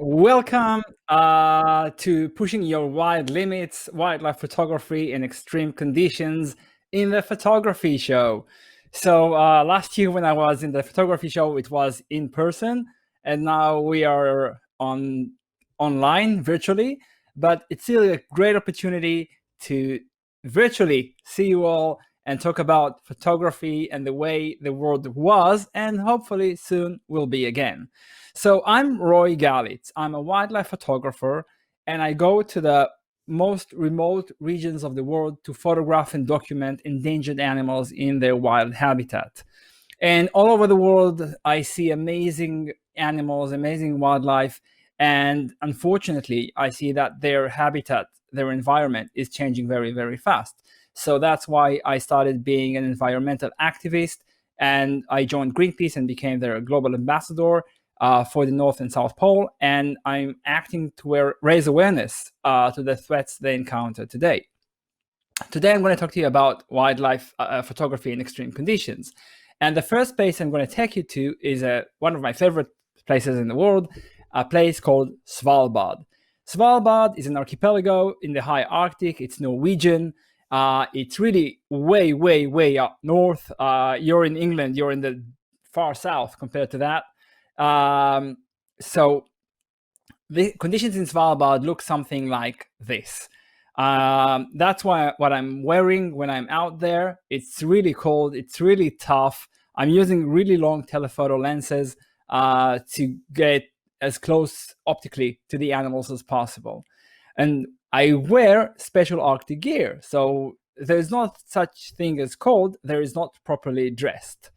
Welcome to Pushing Your Wild Limits, Wildlife Photography in Extreme Conditions in the Photography Show. So last year when I was in the photography show, it was in person, and now we are online virtually, but it's still a great opportunity to virtually see you all and talk about photography and the way the world was and hopefully soon will be again. So I'm Roie Galitz. I'm a wildlife photographer, and I go to the most remote regions of the world to photograph and document endangered animals in their wild habitat. And all over the world, I see amazing animals, amazing wildlife, and unfortunately, I see that their habitat, their environment is changing very, very fast. So that's why I started being an environmental activist, and I joined Greenpeace and became their global ambassador for the North and South Pole, and I'm acting to raise awareness to the threats they encounter today. Today, I'm going to talk to you about wildlife photography in extreme conditions. And the first place I'm going to take you to is one of my favorite places in the world, a place called Svalbard. Svalbard is an archipelago in the high Arctic. It's Norwegian. It's really way, way, way up north. You're in England. You're in the far south compared to that. So the conditions in Svalbard look something like this. That's why what I'm wearing when I'm out there. It's really cold. It's really tough. I'm using really long telephoto lenses to get as close optically to the animals as possible. And I wear special Arctic gear. So there's not such thing as cold. There is not properly dressed.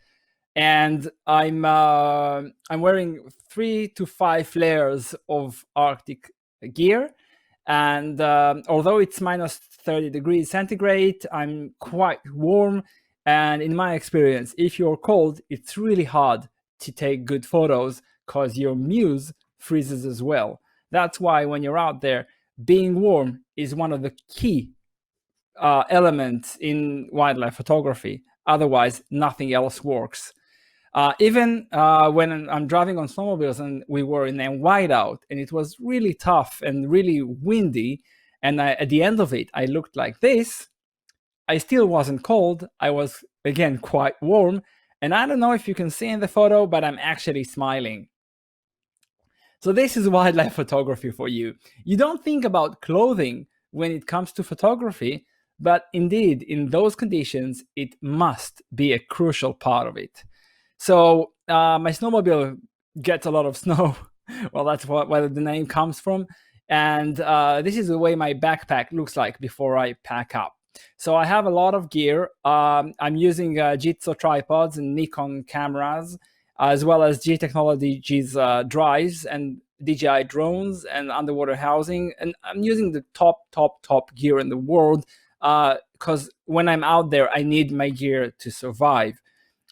And I'm wearing 3 to 5 layers of Arctic gear. And although it's minus 30 degrees centigrade, I'm quite warm. And in my experience, if you're cold, it's really hard to take good photos because your muse freezes as well. That's why when you're out there, being warm is one of the key elements in wildlife photography. Otherwise, nothing else works. Even when I'm driving on snowmobiles and we were in a whiteout and it was really tough and really windy, and at the end of it, I looked like this, I still wasn't cold. I was, again, quite warm. And I don't know if you can see in the photo, but I'm actually smiling. So this is wildlife photography for you. You don't think about clothing when it comes to photography, but indeed, in those conditions, it must be a crucial part of it. So my snowmobile gets a lot of snow. Well, that's where the name comes from. And this is the way my backpack looks like before I pack up. So I have a lot of gear. I'm using Jitsu tripods and Nikon cameras, as well as G Technologies drives and DJI drones and underwater housing. And I'm using the top gear in the world because when I'm out there, I need my gear to survive.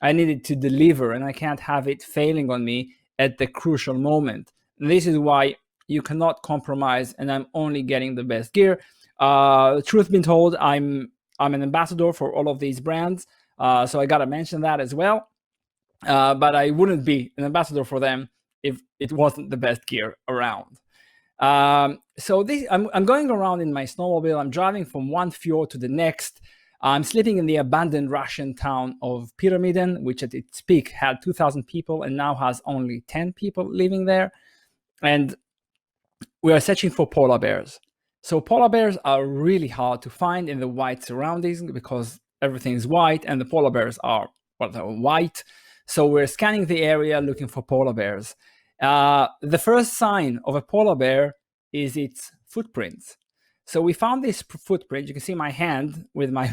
I need it to deliver, and I can't have it failing on me at the crucial moment. And this is why you cannot compromise, and I'm only getting the best gear. Truth be told, I'm an ambassador for all of these brands, so I gotta mention that as well. But I wouldn't be an ambassador for them if it wasn't the best gear around. So I'm going around in my snowmobile. I'm driving from one fjord to the next. I'm sleeping in the abandoned Russian town of Pyramiden, which at its peak had 2,000 people and now has only 10 people living there. And we are searching for polar bears. So polar bears are really hard to find in the white surroundings because everything is white and the polar bears are white. So we're scanning the area looking for polar bears. The first sign of a polar bear is its footprints. So we found this footprint. You can see my hand with my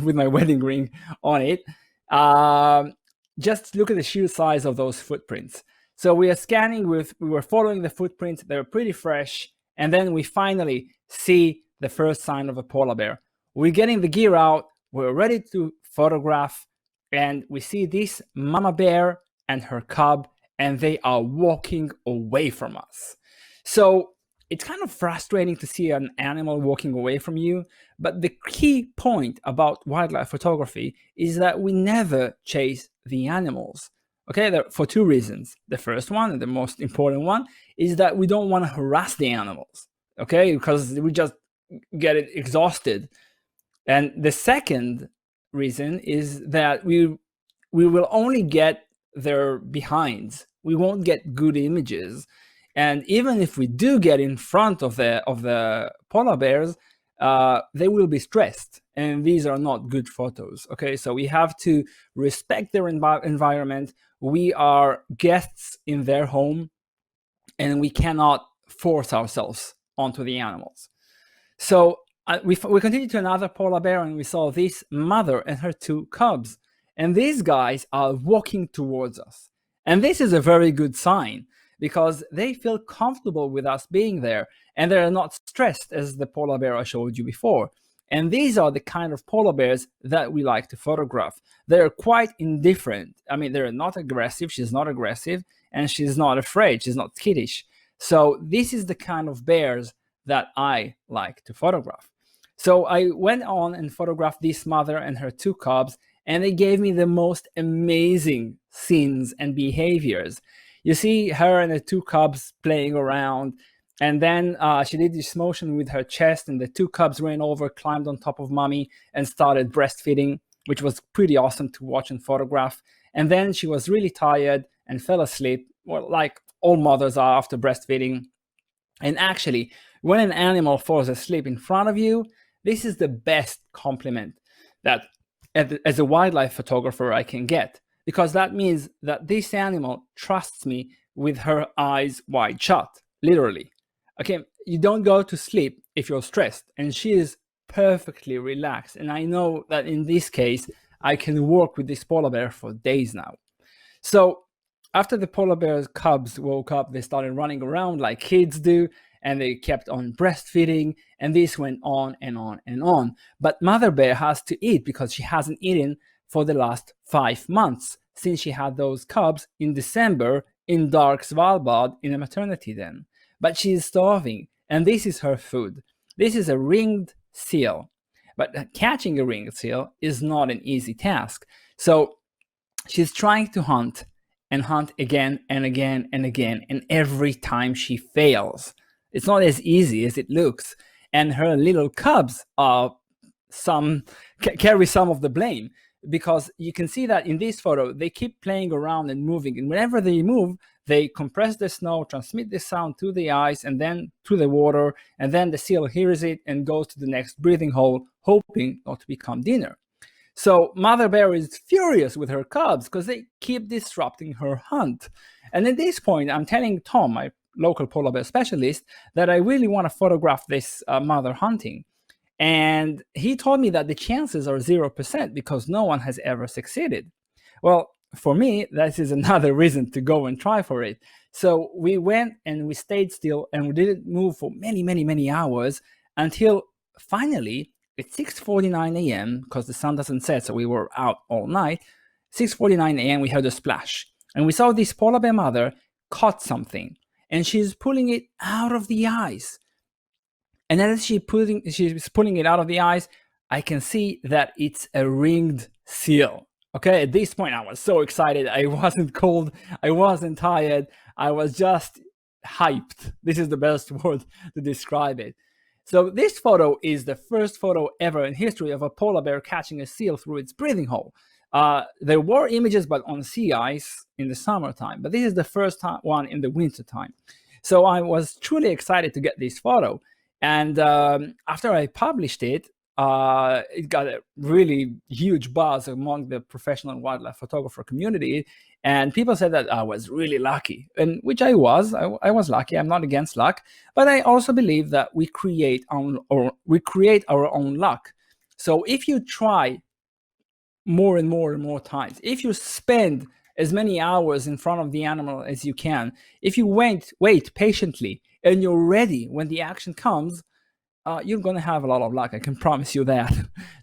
with my wedding ring on it. Just look at the sheer size of those footprints. So we are scanning we were following the footprints. They were pretty fresh. And then we finally see the first sign of a polar bear. We're getting the gear out. We're ready to photograph. And we see this mama bear and her cub, and they are walking away from us. So it's kind of frustrating to see an animal walking away from you, but the key point about wildlife photography is that we never chase the animals. Okay, for two reasons. The first one, and the most important one, is that we don't want to harass the animals, okay, because we just get it exhausted. And the second reason is that we will only get their behinds. We won't get good images. And even if we do get in front of the polar bears, they will be stressed, and these are not good photos. Okay, so we have to respect their environment. We are guests in their home, and we cannot force ourselves onto the animals. So we continued to another polar bear, and we saw this mother and her two cubs, and these guys are walking towards us. And this is a very good sign, because they feel comfortable with us being there, and they're not stressed as the polar bear I showed you before. And these are the kind of polar bears that we like to photograph. They're quite indifferent. I mean, they're not aggressive. She's not aggressive, and she's not afraid. She's not skittish. So this is the kind of bears that I like to photograph. So I went on and photographed this mother and her two cubs, and they gave me the most amazing scenes and behaviors. You see her and the two cubs playing around, and then she did this motion with her chest, and the two cubs ran over, climbed on top of mommy, and started breastfeeding, which was pretty awesome to watch and photograph. And then she was really tired and fell asleep, well, like all mothers are after breastfeeding. And actually, when an animal falls asleep in front of you, this is the best compliment that, as a wildlife photographer, I can get, because that means that this animal trusts me with her eyes wide shut, literally. Okay, you don't go to sleep if you're stressed, and she is perfectly relaxed. And I know that in this case, I can work with this polar bear for days now. So after the polar bear's cubs woke up, they started running around like kids do, and they kept on breastfeeding, and this went on and on and on. But mother bear has to eat, because she hasn't eaten for the last 5 months since she had those cubs in December in dark Svalbard in a maternity den. But she is starving, and this is her food. This is a ringed seal. But catching a ringed seal is not an easy task. So she's trying to hunt and hunt again and again and again, and every time she fails. It's not as easy as it looks. And her little cubs carry some of the blame, because you can see that in this photo, they keep playing around and moving. And whenever they move, they compress the snow, transmit the sound to the ice and then to the water. And then the seal hears it and goes to the next breathing hole, hoping not to become dinner. So mother bear is furious with her cubs because they keep disrupting her hunt. And at this point, I'm telling Tom, my local polar bear specialist, that I really want to photograph this mother hunting. And he told me that the chances are 0% because no one has ever succeeded. Well, for me, this is another reason to go and try for it. So we went and we stayed still, and we didn't move for many, many, many hours until finally at 6:49 a.m., because the sun doesn't set, so we were out all night. 6:49 a.m., we heard a splash, and we saw this polar bear mother caught something, and she's pulling it out of the ice. And as she's pulling it out of the ice, I can see that it's a ringed seal. Okay, at this point, I was so excited. I wasn't cold. I wasn't tired. I was just hyped. This is the best word to describe it. So this photo is the first photo ever in history of a polar bear catching a seal through its breathing hole. There were images, but on sea ice in the summertime. But this is the first one in the wintertime. So I was truly excited to get this photo. And after I published it, it got a really huge buzz among the professional wildlife photographer community. And people said that I was really lucky, and which I was. I was lucky. I'm not against luck, but I also believe that we create our own luck. So if you try more and more and more times, if you spend as many hours in front of the animal as you can, if you wait patiently, and you're ready when the action comes, you're going to have a lot of luck. I can promise you that.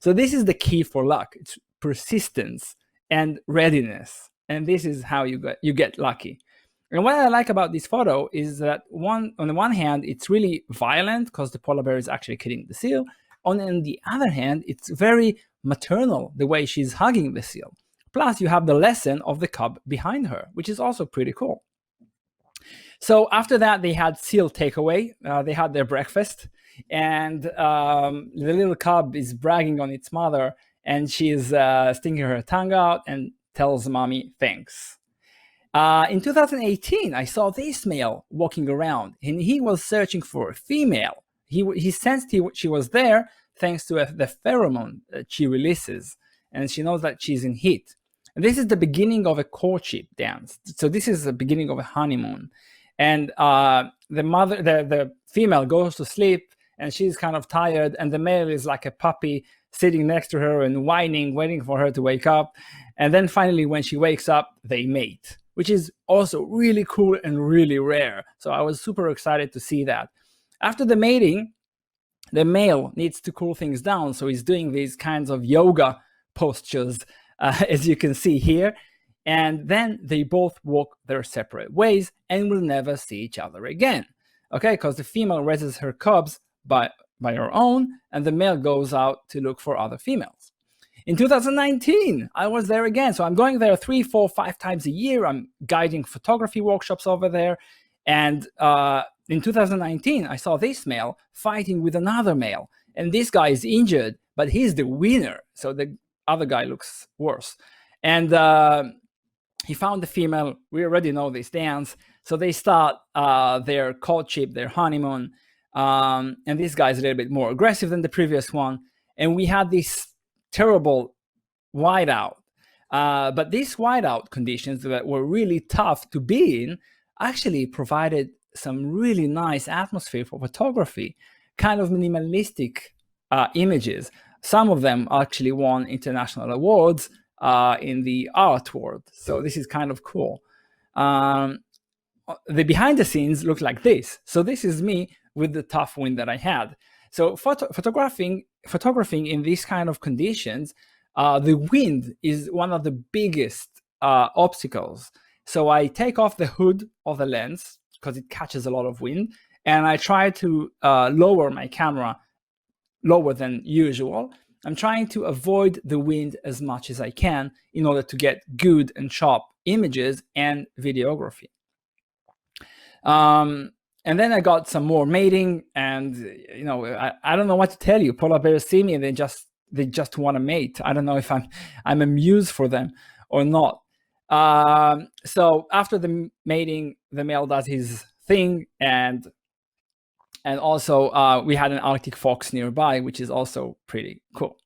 So this is the key for luck. It's persistence and readiness. And this is how you get lucky. And what I like about this photo is that on the one hand, it's really violent because the polar bear is actually killing the seal. On the other hand, it's very maternal, the way she's hugging the seal. Plus, you have the lesson of the cub behind her, which is also pretty cool. So after that, they had seal takeaway. They had their breakfast, and the little cub is bragging on its mother, and she's sticking her tongue out and tells mommy thanks. In 2018, I saw this male walking around, and he was searching for a female. He sensed she was there thanks to the pheromone that she releases, and she knows that she's in heat. And this is the beginning of a courtship dance. So this is the beginning of a honeymoon. And the female goes to sleep, and she's kind of tired, and the male is like a puppy sitting next to her and whining, waiting for her to wake up. And then finally, when she wakes up, they mate, which is also really cool and really rare. So I was super excited to see that. After the mating, the male needs to cool things down. So he's doing these kinds of yoga postures, as you can see here. And then they both walk their separate ways and will never see each other again. Okay, because the female raises her cubs by her own, and the male goes out to look for other females. In 2019, I was there again. So I'm going there 3, 4, 5 times a year. I'm guiding photography workshops over there. And in 2019, I saw this male fighting with another male. And this guy is injured, but he's the winner. So the other guy looks worse. And he found the female. We already know this dance. So they start their courtship, their honeymoon. And this guy's a little bit more aggressive than the previous one. And we had this terrible whiteout. But these whiteout conditions that were really tough to be in actually provided some really nice atmosphere for photography, kind of minimalistic images. Some of them actually won international awards in the art world. So this is kind of cool. The behind the scenes look like this. So this is me with the tough wind that I had. So photographing in these kind of conditions, the wind is one of the biggest obstacles. So I take off the hood of the lens because it catches a lot of wind, and I try to lower my camera lower than usual. I'm trying to avoid the wind as much as I can in order to get good and sharp images and videography. And then I got some more mating, and I don't know what to tell you. Polar bears see me and they just want to mate. I don't know if I'm a muse for them or not. So after the mating, the male does his thing, and also we had an Arctic fox nearby, which is also pretty cool.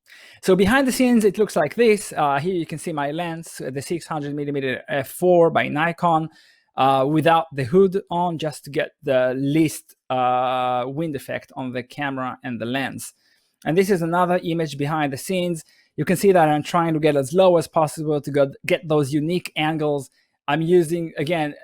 So behind the scenes, it looks like this. Here you can see my lens, the 600mm f4 by Nikon, without the hood on, just to get the least wind effect on the camera and the lens. And this is another image behind the scenes. You can see that I'm trying to get as low as possible to get those unique angles. I'm using, again,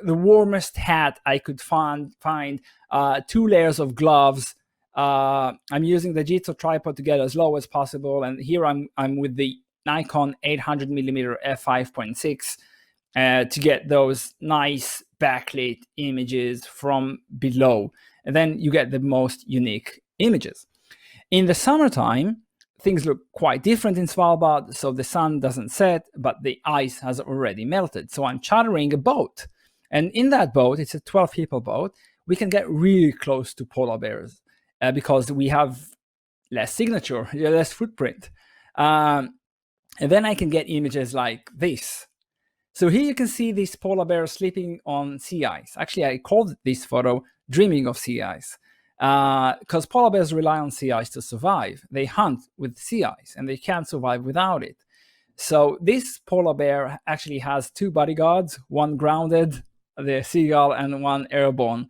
the warmest hat I could find, 2 layers of gloves. I'm using the Jitsu tripod to get as low as possible. And here I'm with the Nikon 800mm f5.6 to get those nice backlit images from below. And then you get the most unique images. In the summertime, things look quite different in Svalbard. So the sun doesn't set, but the ice has already melted. So I'm chartering a boat. And in that boat, it's a 12-people boat, we can get really close to polar bears because we have less signature, less footprint. And then I can get images like this. So here you can see this polar bear sleeping on sea ice. Actually, I called this photo Dreaming of Sea Ice because polar bears rely on sea ice to survive. They hunt with sea ice and they can't survive without it. So this polar bear actually has 2 bodyguards, one grounded, the seagull, and one airborne.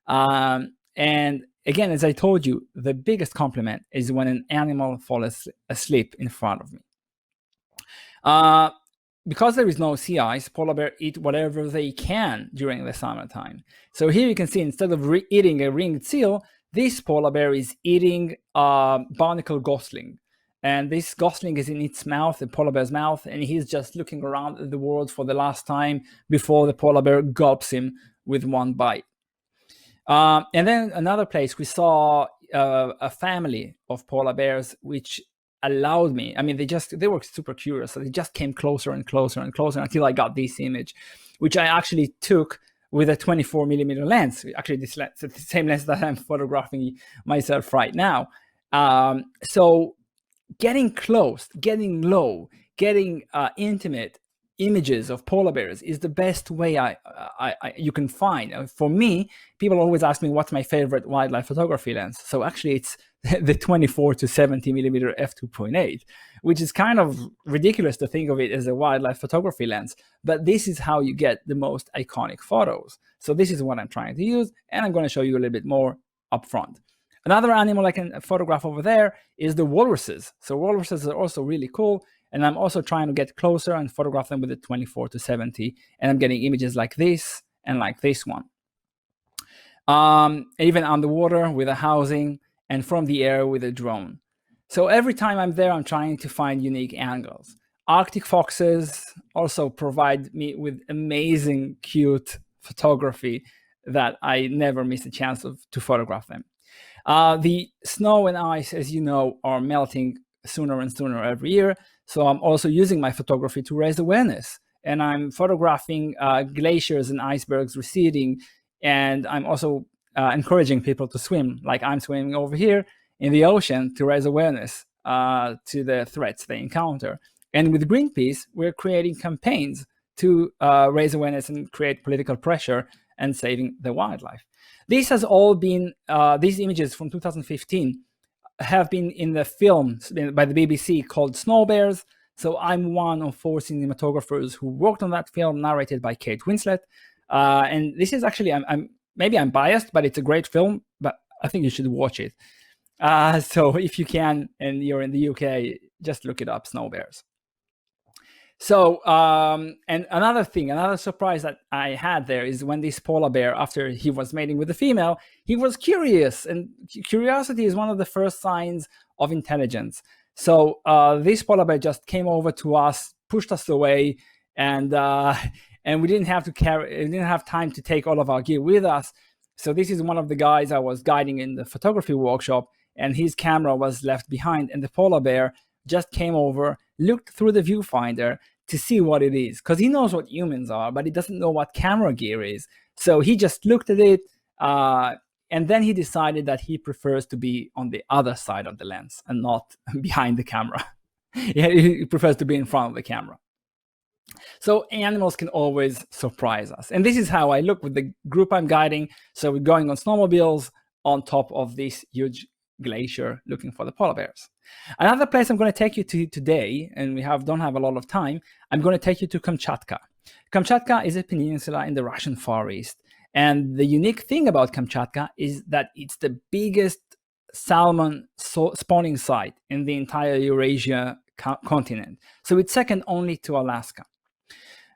And again, as I told you, the biggest compliment is when an animal falls asleep in front of me. Because there is no sea ice, polar bears eat whatever they can during the summertime. So here you can see, instead of eating a ringed seal, this polar bear is eating barnacle gosling. And this gosling is in its mouth, the polar bear's mouth, and he's just looking around at the world for the last time before the polar bear gulps him with one bite. And then another place, we saw a family of polar bears which allowed me. I mean, they were super curious, so they just came closer and closer and closer until I got this image, which I actually took with a 24 millimeter lens. Actually, this lens, it's the same lens that I'm photographing myself right now. So getting close, getting low, getting intimate images of polar bears is the best way you can find. For me, people always ask me what's my favorite wildlife photography lens. So actually, it's the 24 to 70 millimeter f2.8, which is kind of ridiculous to think of it as a wildlife photography lens. But this is how you get the most iconic photos. So this is what I'm trying to use, and I'm going to show you a little bit more up front. Another animal I can photograph over there is the walruses. So walruses are also really cool. And I'm also trying to get closer and photograph them with the 24 to 70. And I'm getting images like this and like this one. Even underwater with a housing and from the air with a drone. So every time I'm there, I'm trying to find unique angles. Arctic foxes also provide me with amazing, cute photography that I never miss a chance to photograph them. The snow and ice, as you know, are melting sooner and sooner every year. So I'm also using my photography to raise awareness. And I'm photographing glaciers and icebergs receding. And I'm also encouraging people to swim, like I'm swimming over here in the ocean, to raise awareness to the threats they encounter. And with Greenpeace, we're creating campaigns to raise awareness and create political pressure and saving the wildlife. This has all been, these images from 2015 have been in the film by the BBC called Snow Bears. So I'm one of 4 cinematographers who worked on that film, narrated by Kate Winslet. And this is actually, maybe I'm biased, but it's a great film, but I think you should watch it. So if you can, and you're in the UK, just look it up, Snow Bears. So, and another surprise that I had there is when this polar bear, after he was mating with the female, he was curious, and curiosity is one of the first signs of intelligence. So this polar bear just came over to us, pushed us away, and we didn't have time to take all of our gear with us. So this is one of the guys I was guiding in the photography workshop, and his camera was left behind, and the polar bear just came over, looked through the viewfinder to see what it is, because he knows what humans are, but he doesn't know what camera gear is. So he just looked at it, and then he decided that he prefers to be on the other side of the lens and not behind the camera. Yeah, he prefers to be in front of the camera. So animals can always surprise us. And this is how I look with the group I'm guiding. So we're going on snowmobiles on top of this huge glacier looking for the polar bears. Another place I'm going to take you to today, and we don't have a lot of time, I'm going to take you to Kamchatka. Kamchatka is a peninsula in the Russian Far East. And the unique thing about Kamchatka is that it's the biggest salmon spawning site in the entire Eurasia continent. So it's second only to Alaska.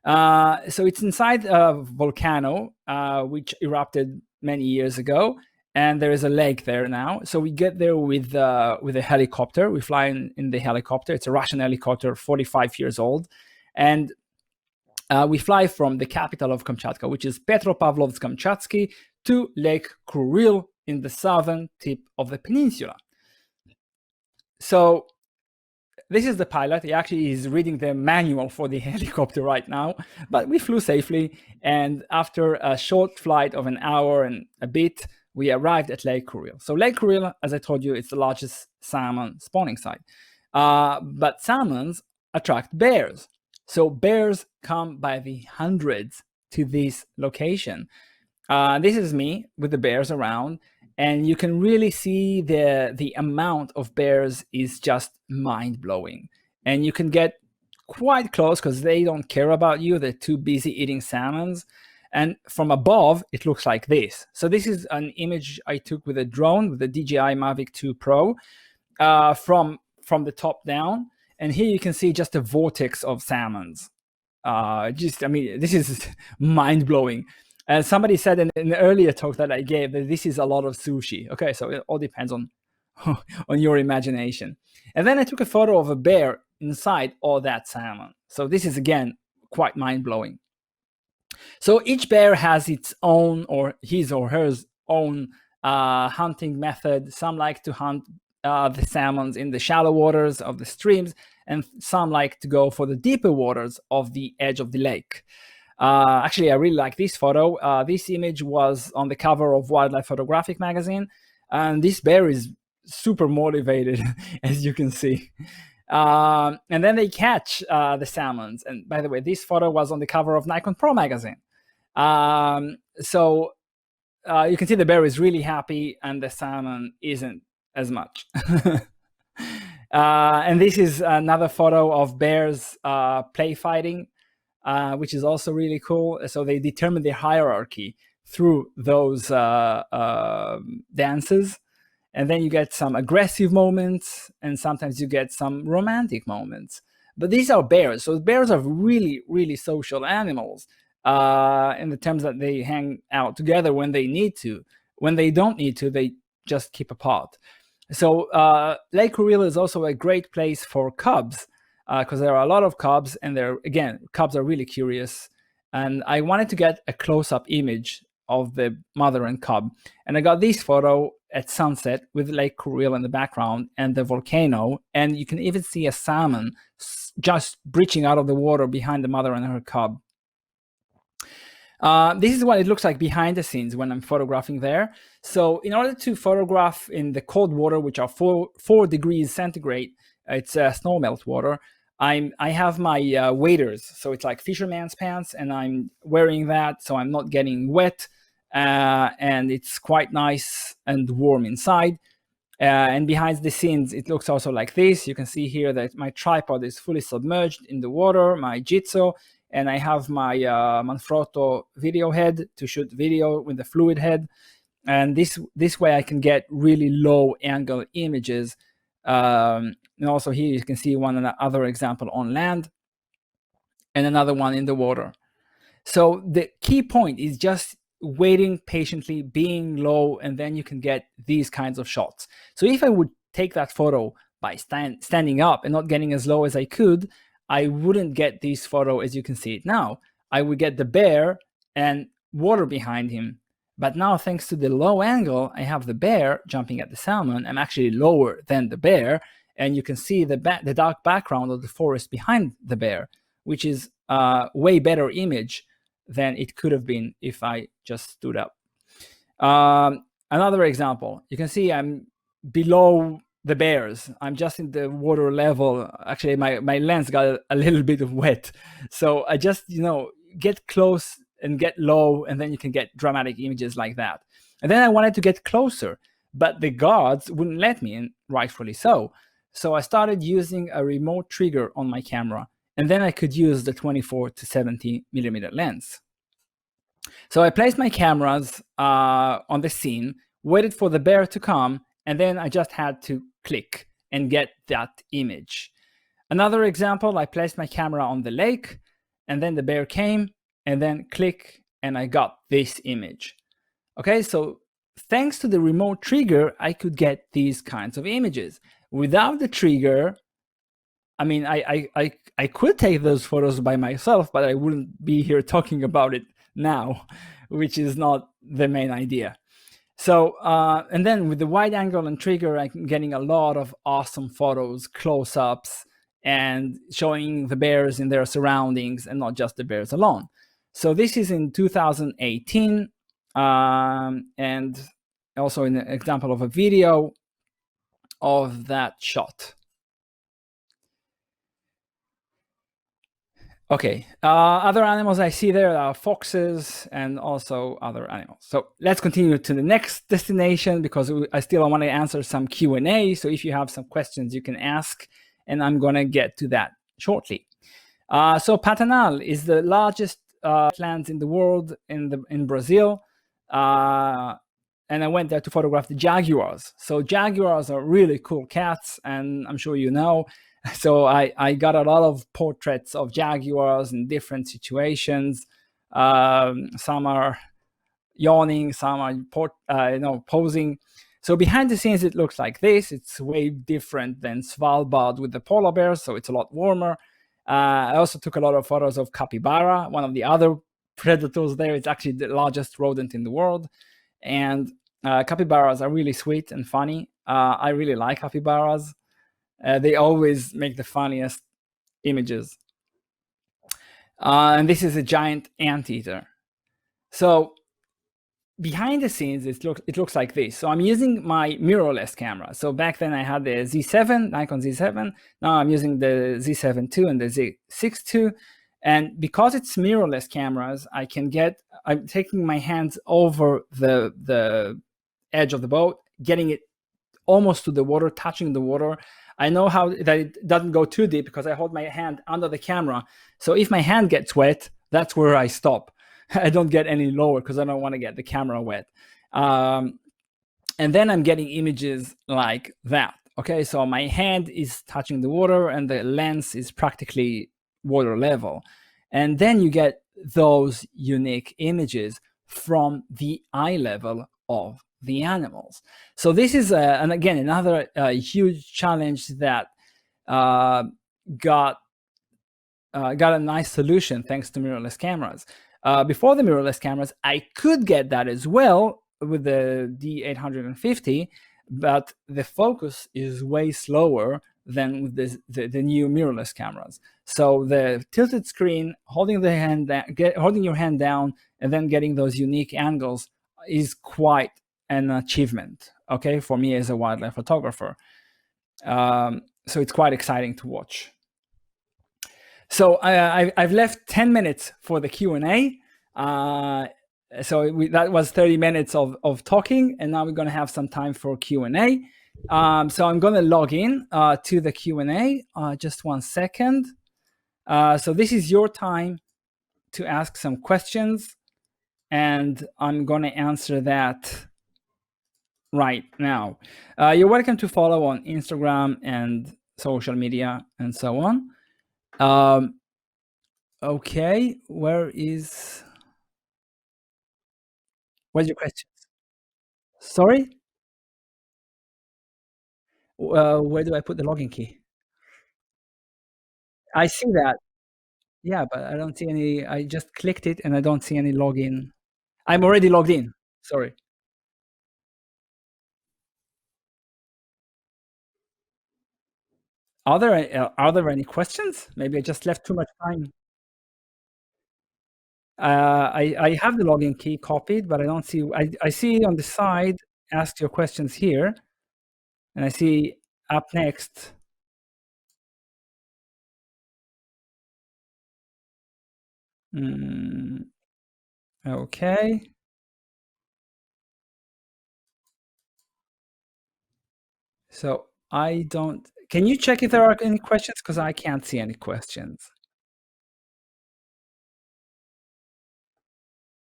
So it's inside a volcano, which erupted many years ago. And there is a lake there now. So we get there with a helicopter. We fly in the helicopter. It's a Russian helicopter, 45 years old. And we fly from the capital of Kamchatka, which is Petropavlovsk-Kamchatsky, to Lake Kuril in the southern tip of the peninsula. So this is the pilot. He actually is reading the manual for the helicopter right now. But we flew safely. And after a short flight of an hour and a bit, we arrived at Lake Kuril. So Lake Kuril, as I told you, it's the largest salmon spawning site. But salmons attract bears. So bears come by the hundreds to this location. This is me with the bears around. And you can really see the amount of bears is just mind-blowing. And you can get quite close because they don't care about you. They're too busy eating salmons. And from above, it looks like this. So this is an image I took with a drone, with the DJI Mavic 2 Pro, from the top down. And here you can see just a vortex of salmons. This is mind-blowing. And somebody said in an earlier talk that I gave that this is a lot of sushi. Okay, so it all depends on your imagination. And then I took a photo of a bear inside all that salmon. So this is, again, quite mind-blowing. So each bear has its own, or his or her own hunting method. Some like to hunt the salmons in the shallow waters of the streams, and some like to go for the deeper waters of the edge of the lake. Actually, I really like this photo. This image was on the cover of Wildlife Photographic magazine, and this bear is super motivated, as you can see. And then they catch the salmons. And by the way, this photo was on the cover of Nikon Pro magazine. So you can see the bear is really happy, and the salmon isn't as much. And this is another photo of bears play fighting, which is also really cool. So they determine their hierarchy through those dances. And then you get some aggressive moments, and sometimes you get some romantic moments. But these are bears. So bears are really, really social animals in the terms that they hang out together when they need to. When they don't need to, they just keep apart. So Lake Kuril is also a great place for cubs, because there are a lot of cubs, and cubs are really curious. And I wanted to get a close-up image of the mother and cub. And I got this photo at sunset with Lake Kuril in the background and the volcano. And you can even see a salmon just breaching out of the water behind the mother and her cub. This is what it looks like behind the scenes when I'm photographing there. So in order to photograph in the cold water, which are 4 degrees centigrade, it's snow melt water, I have my waders. So it's like fisherman's pants, and I'm wearing that so I'm not getting wet. And it's quite nice and warm inside. And behind the scenes, it looks also like this. You can see here that my tripod is fully submerged in the water, my Jitsu, and I have my Manfrotto video head to shoot video with the fluid head. And this way I can get really low angle images. And also here you can see one other example on land and another one in the water. So the key point is just waiting patiently, being low, and then you can get these kinds of shots. So if I would take that photo by standing up and not getting as low as I could, I wouldn't get this photo as you can see it now. I would get the bear and water behind him. But now, thanks to the low angle, I have the bear jumping at the salmon. I'm actually lower than the bear, and you can see the dark background of the forest behind the bear, which is a way better image than it could have been if I just stood up. Another example, you can see I'm below the bears. I'm just in the water level. Actually, my lens got a little bit of wet. So I just, get close and get low, and then you can get dramatic images like that. And then I wanted to get closer, but the guards wouldn't let me, and rightfully so. So I started using a remote trigger on my camera, and then I could use the 24 to 70 millimeter lens. So I placed my cameras on the scene, waited for the bear to come, and then I just had to click and get that image. Another example, I placed my camera on the lake, and then the bear came, and then click, and I got this image. Okay, so thanks to the remote trigger, I could get these kinds of images. Without the trigger, I mean, I could take those photos by myself, but I wouldn't be here talking about it now, which is not the main idea. So, and then with the wide angle and trigger, I'm getting a lot of awesome photos, close-ups, and showing the bears in their surroundings and not just the bears alone. So this is in 2018, and also an example of a video of that shot. Okay, other animals I see there are foxes and also other animals. So let's continue to the next destination, because I still want to answer some Q&A. So if you have some questions, you can ask, and I'm going to get to that shortly. So Pantanal is the largest lands in the world in Brazil. And I went there to photograph the jaguars. So jaguars are really cool cats, and I'm sure you know. So I got a lot of portraits of jaguars in different situations. Some are yawning, some are posing. So behind the scenes, it looks like this. It's way different than Svalbard with the polar bears, so it's a lot warmer. I also took a lot of photos of capybara, one of the other predators there. It's actually the largest rodent in the world. And capybaras are really sweet and funny. I really like capybaras. They always make the funniest images. And this is a giant anteater. So behind the scenes, it looks like this. So I'm using my mirrorless camera. So back then I had the Z7, Nikon Z7. Now I'm using the Z7 II and the Z6 II. And because it's mirrorless cameras, I'm taking my hands over the edge of the boat, getting it almost to the water, touching the water. I know how that it doesn't go too deep because I hold my hand under the camera. So if my hand gets wet, that's where I stop. I don't get any lower because I don't want to get the camera wet. And then I'm getting images like that. Okay, so my hand is touching the water and the lens is practically water level. And then you get those unique images from the eye level of the animals. So this is, and again, another huge challenge that got a nice solution thanks to mirrorless cameras. Before the mirrorless cameras, I could get that as well with the D850, but the focus is way slower than with the new mirrorless cameras. So the tilted screen, holding your hand down, and then getting those unique angles is quite an achievement. Okay, for me as a wildlife photographer. So it's quite exciting to watch. So I've left 10 minutes for the Q&A. That was 30 minutes of talking, and now we're going to have some time for Q&A. So I'm going to log in to the Q&A. Just 1 second. So this is your time to ask some questions, and I'm going to answer that right now. You're welcome to follow on Instagram and social media and so on. Okay, what's your question? Sorry? Where do I put the login key? I see that. Yeah, but I don't see any. I just clicked it and I don't see any login. I'm already logged in. Sorry. Are there any questions? Maybe I just left too much time. I have the login key copied, but I don't see. I see on the side, ask your questions here, and I see up next. Okay. So I don't. Can you check if there are any questions? Because I can't see any questions.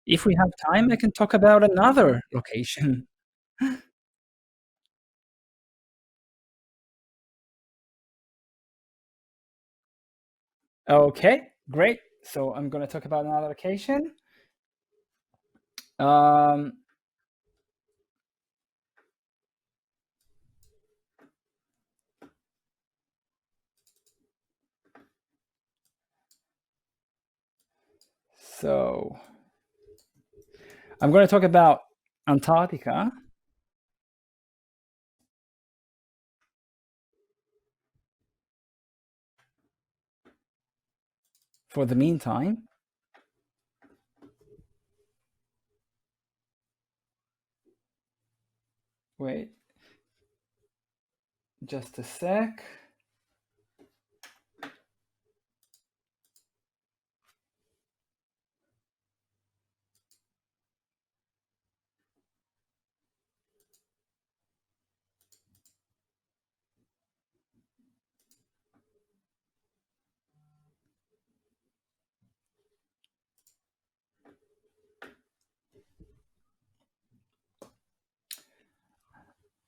If we have time, I can talk about another location. Okay, great. So I'm going to talk about another location. So I'm going to talk about Antarctica. For the meantime. Wait. Just a sec.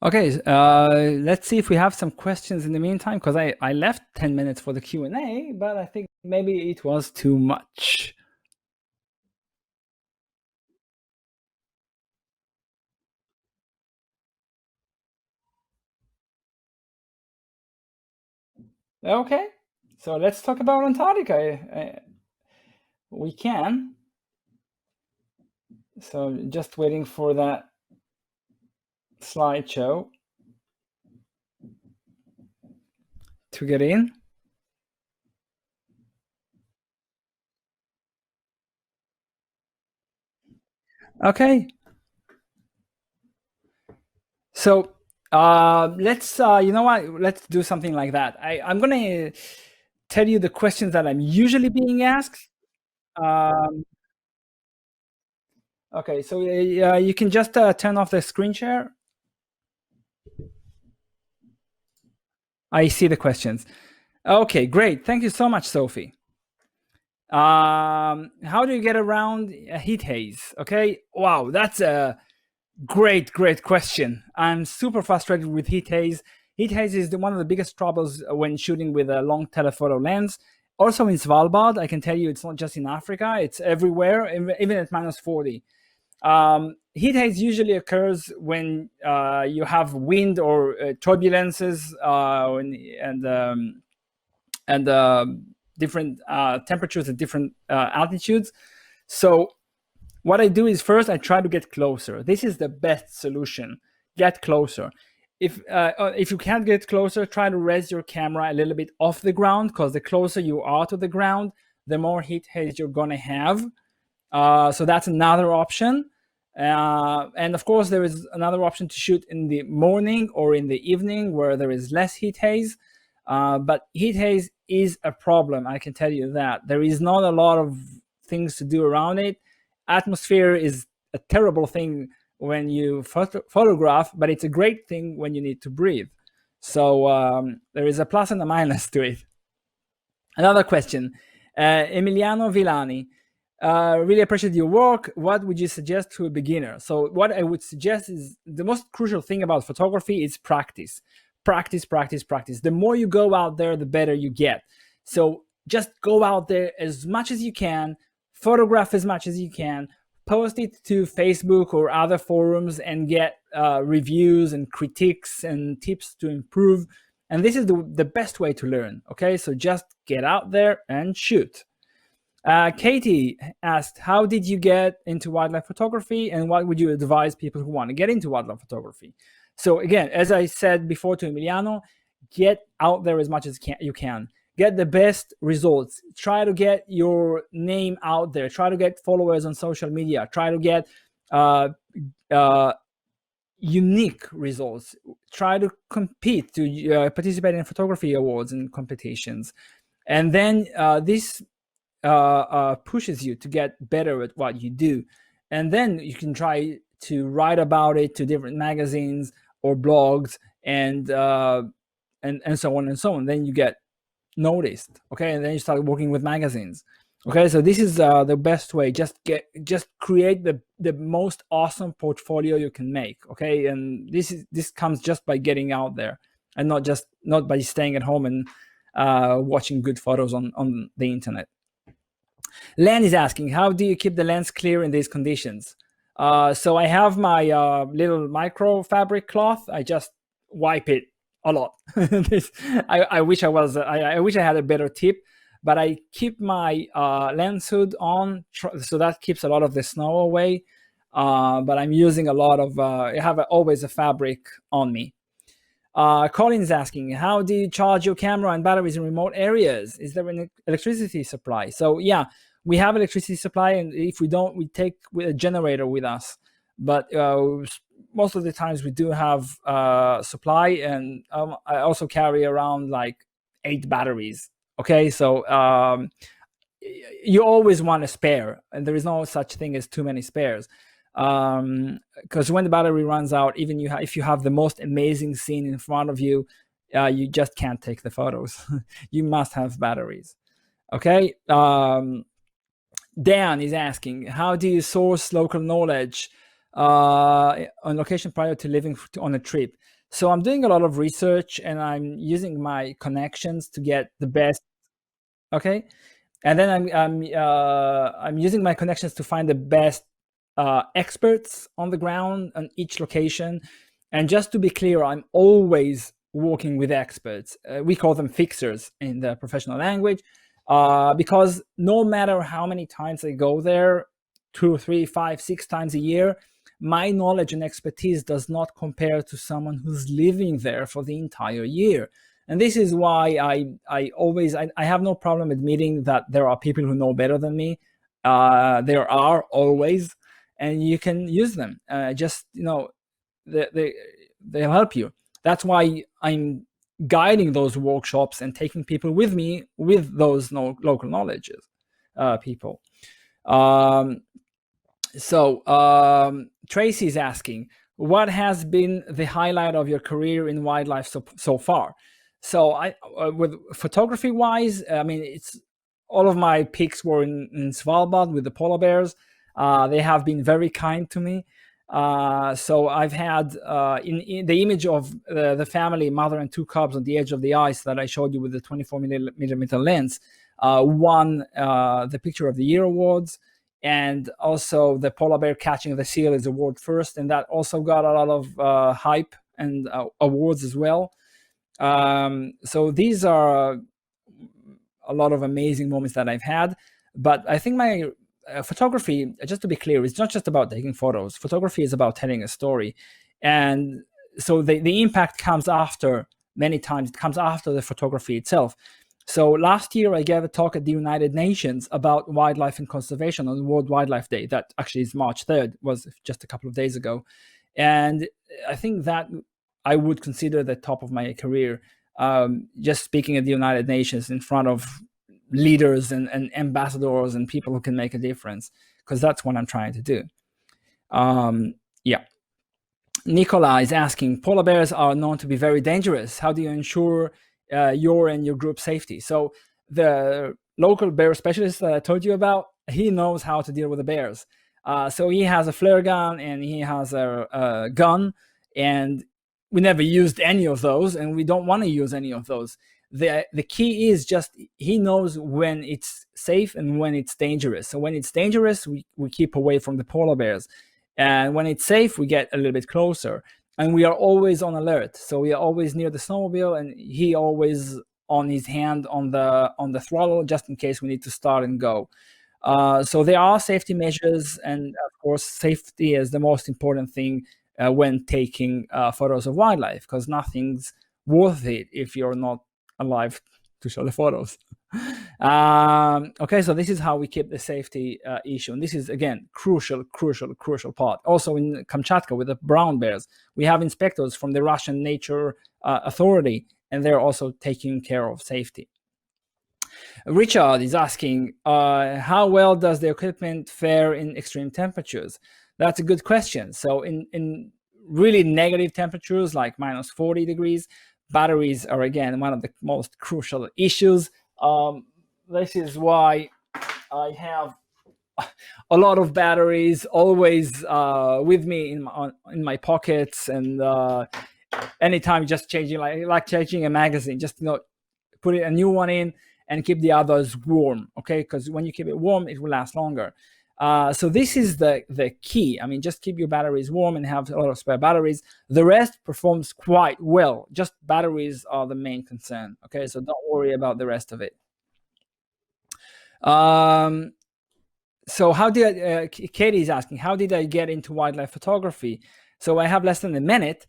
Okay, let's see if we have some questions in the meantime, because I left 10 minutes for the Q&A, but I think maybe it was too much. Okay, so let's talk about Antarctica. We can. So just waiting for that slideshow. to get in. Okay. So let's, you know what? Let's do something like that. I'm going to tell you the questions that I'm usually being asked. Um, okay. So you can just turn off the screen share. I see the questions. Okay, great. Thank you so much, Sophie. How do you get around a heat haze? Okay. Wow, that's a great question. I'm super frustrated with heat haze. Heat haze is one of the biggest troubles when shooting with a long telephoto lens. Also in Svalbard, I can tell you it's not just in Africa, it's everywhere, even at minus 40. Heat haze usually occurs when you have wind or turbulences and different temperatures at different altitudes. So what I do is first I try to get closer. This is the best solution. Get closer. If you can't get closer, try to raise your camera a little bit off the ground, because the closer you are to the ground, the more heat haze you're gonna have. So that's another option. And of course, there is another option to shoot in the morning or in the evening where there is less heat haze. But heat haze is a problem, I can tell you that. There is not a lot of things to do around it. Atmosphere is a terrible thing when you photograph, but it's a great thing when you need to breathe. So there is a plus and a minus to it. Another question, Emiliano Villani. Really appreciate your work. What would you suggest to a beginner? So what I would suggest is the most crucial thing about photography is practice. Practice. The more you go out there, the better you get. So just go out there as much as you can, photograph as much as you can, post it to Facebook or other forums and get reviews and critiques and tips to improve. And this is the best way to learn. Okay, so just get out there and shoot. Katie asked, how did you get into wildlife photography, and what would you advise people who want to get into wildlife photography? So again, as I said before to Emiliano, get out there as much as you can. Get the best results. Try to get your name out there. Try to get followers on social media. Try to get unique results. Try to compete, to participate in photography awards and competitions. And then this pushes you to get better at what you do. And then you can try to write about it to different magazines or blogs and so on and so on. Then you get noticed, okay, and then you start working with magazines. Okay, so this is the best way. Just create the most awesome portfolio you can make. Okay, and this comes just by getting out there, and not by staying at home and watching good photos on the internet. Len is asking, how do you keep the lens clear in these conditions? So I have my little micro fabric cloth. I just wipe it a lot. I wish I wish I had a better tip, but I keep my lens hood on, so that keeps a lot of the snow away. But I'm using a lot of, I have always a fabric on me. Colin's asking, how do you charge your camera and batteries in remote areas? Is there an electricity supply? So yeah, we have electricity supply, and if we don't, we take a generator with us. But most of the times we do have supply, and I also carry around like 8 batteries. Okay, so you always want a spare, and there is no such thing as too many spares. Because when the battery runs out, even if you have the most amazing scene in front of you, you just can't take the photos. You must have batteries. Okay. Dan is asking, how do you source local knowledge on location prior to leaving on a trip? So I'm doing a lot of research, and I'm using my connections to get the best. Okay, and then I'm using my connections to find the best experts on the ground on each location. And just to be clear, I'm always working with experts. We call them fixers in the professional language, because no matter how many times I go there, 2, 3, 5, 6 times a year, my knowledge and expertise does not compare to someone who's living there for the entire year. And this is why I have no problem admitting that there are people who know better than me. There are always, and you can use them. Just they'll help you. That's why I'm guiding those workshops and taking people with me with those local knowledges, people. Tracy's asking, what has been the highlight of your career in wildlife so far? So with photography wise, I mean, it's all of my pics were in Svalbard with the polar bears. They have been very kind to me. So I've had in the image of the family, mother and two cubs on the edge of the ice that I showed you with the 24mm lens, won the Picture of the Year awards. And also the polar bear catching the seal is award first, and that also got a lot of hype and awards as well. So these are a lot of amazing moments that I've had. But I think my photography, just to be clear, is not just about taking photos. Photography is about telling a story. And so the impact comes after, many times, it comes after the photography itself. So last year, I gave a talk at the United Nations about wildlife and conservation on World Wildlife Day. That actually is March 3rd, was just a couple of days ago. And I think that I would consider the top of my career, just speaking at the United Nations in front of leaders and ambassadors and people who can make a difference, because that's what I'm trying to do. Yeah. Nicola is asking, polar bears are known to be very dangerous. How do you ensure your and your group safety? So the local bear specialist that I told you about, he knows how to deal with the bears. So he has a flare gun and he has a gun, and we never used any of those, and we don't want to use any of those. The key is just he knows when it's safe and when it's dangerous. So when it's dangerous, we keep away from the polar bears. And when it's safe, we get a little bit closer. And we are always on alert. So we are always near the snowmobile, and he always on his hand on the throttle, just in case we need to start and go. So there are safety measures, and of course, safety is the most important thing when taking photos of wildlife, because nothing's worth it if you're not alive to show the photos. Okay, so this is how we keep the safety issue, and this is again crucial part. Also in Kamchatka with the brown bears, we have inspectors from the Russian Nature Authority, and they're also taking care of safety. Richard is asking, how well does the equipment fare in extreme temperatures? That's a good question. So in really negative temperatures like minus 40 degrees, batteries are again one of the most crucial issues. This is why I have a lot of batteries always with me in my pockets, and anytime just changing, like changing a magazine, just put a new one in and keep the others warm, okay? Because when you keep it warm, it will last longer. So this is the key. I mean, just keep your batteries warm and have a lot of spare batteries. The rest performs quite well. Just batteries are the main concern, okay? So don't worry about the rest of it. So how did Katie is asking, how did I get into wildlife photography? So I have less than a minute.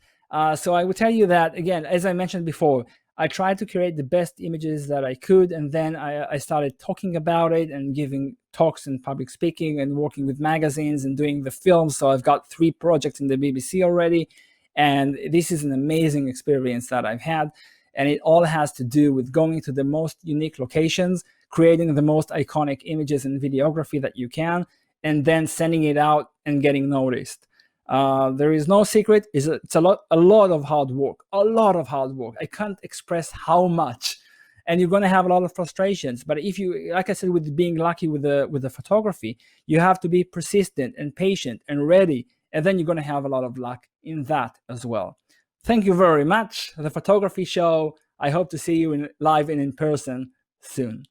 So I will tell you that, again, as I mentioned before, I tried to create the best images that I could, and then I started talking about it and giving talks and public speaking and working with magazines and doing the films. So I've got 3 projects in the BBC already, and this is an amazing experience that I've had. And it all has to do with going to the most unique locations, creating the most iconic images and videography that you can, and then sending it out and getting noticed. There is no secret. It's a lot of hard work. I can't express how much, and you're going to have a lot of frustrations. But if you, like I said, with being lucky with the photography, you have to be persistent and patient and ready, and then you're going to have a lot of luck in that as well. Thank you very much. The photography show. I hope to see you live and in person soon.